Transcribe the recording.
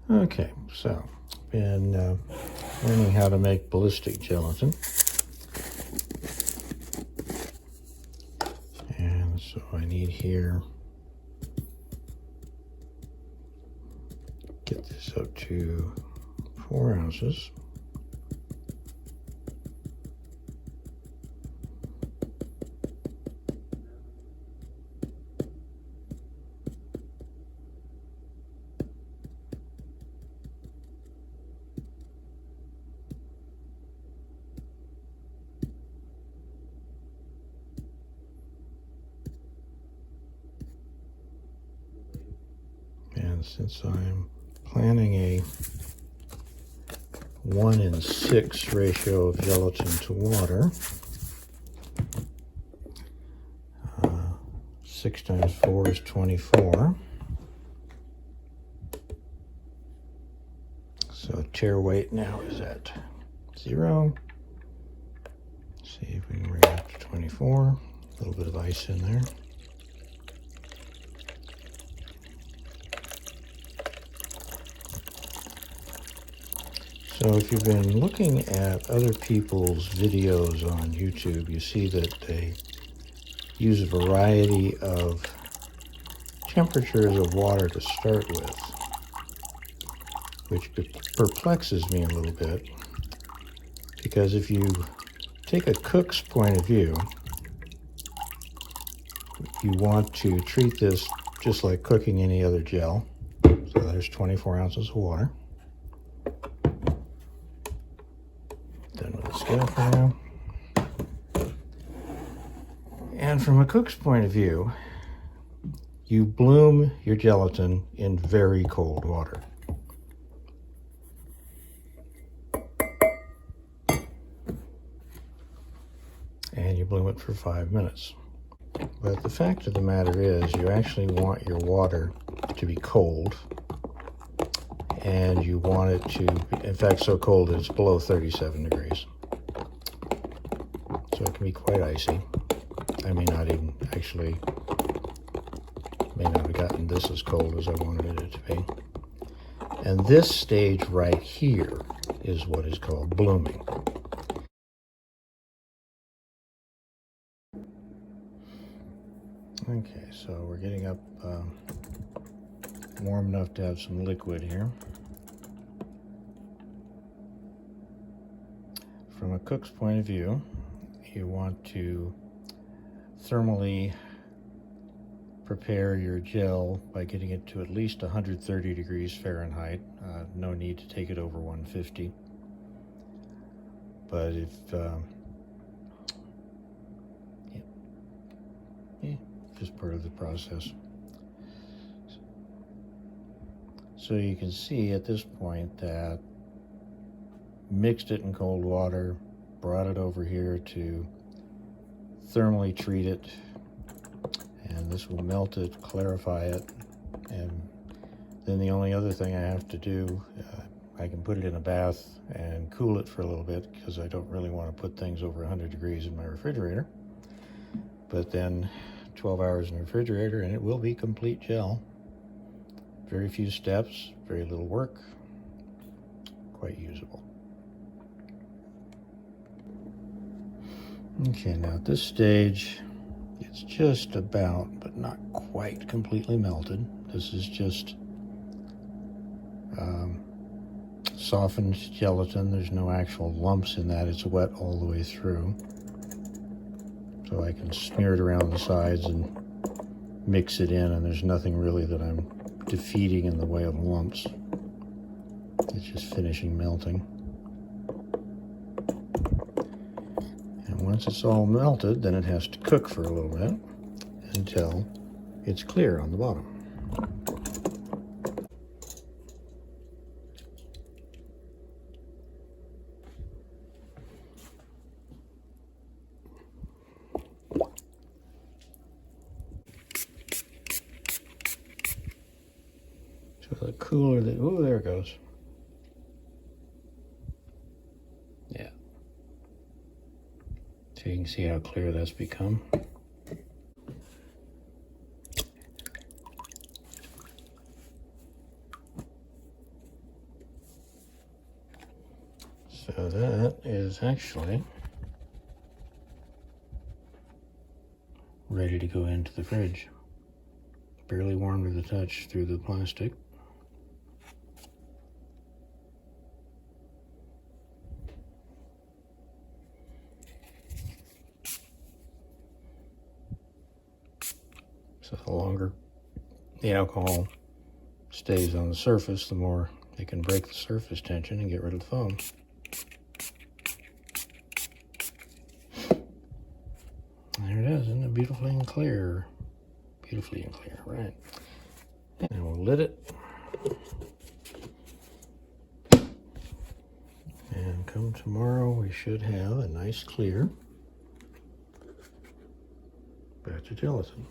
Okay, so been learning how to make ballistic gelatin. And so I need here, get this up to 4 ounces. And since I'm planning a 1:6 ratio of gelatin to water, 6 times 4 is 24. So tare weight now is at 0. See if we can bring it up to 24. A little bit of ice in there. So if you've been looking at other people's videos on YouTube, you see that they use a variety of temperatures of water to start with, which perplexes me a little bit, because if you take a cook's point of view, you want to treat this just like cooking any other gel. So there's 24 ounces of water. Done with the scale for now. And from a cook's point of view, you bloom your gelatin in very cold water. And you bloom it for 5 minutes. But the fact of the matter is, you actually want your water to be cold, and you want it to be, in fact, so cold that it's below 37 degrees. So it can be quite icy. I may not even actually, may not have gotten this as cold as I wanted it to be. And this stage right here is what is called blooming. Okay, so we're getting up warm enough to have some liquid here. From a cook's point of view, you want to thermally prepare your gel by getting it to at least 130 degrees Fahrenheit. No need to take it over 150. But if just part of the process. So you can see at this point that mixed it in cold water, brought it over here to thermally treat it, and this will melt it, clarify it, and then the only other thing I have to do, I can put it in a bath and cool it for a little bit, because I don't really want to put things over 100 degrees in my refrigerator. But then 12 hours in the refrigerator and it will be complete gel. Very few steps, very little work, quite usable. Okay, now at this stage, it's just about, but not quite completely melted. This is just softened gelatin. There's no actual lumps in that. It's wet all the way through. So I can smear it around the sides and mix it in, and there's nothing really that I'm defeating in the way of lumps. It's just finishing melting. And once it's all melted, then it has to cook for a little bit until it's clear on the bottom. So the cooler that, oh, there it goes. Yeah. So you can see how clear that's become. So that is actually ready to go into the fridge. Barely warm to the touch through the plastic. So the longer the alcohol stays on the surface, the more it can break the surface tension and get rid of the foam. There it is, isn't it beautifully and clear? Beautifully and clear, right. And we'll lid it. And come tomorrow, we should have a nice clear batch of gelatin.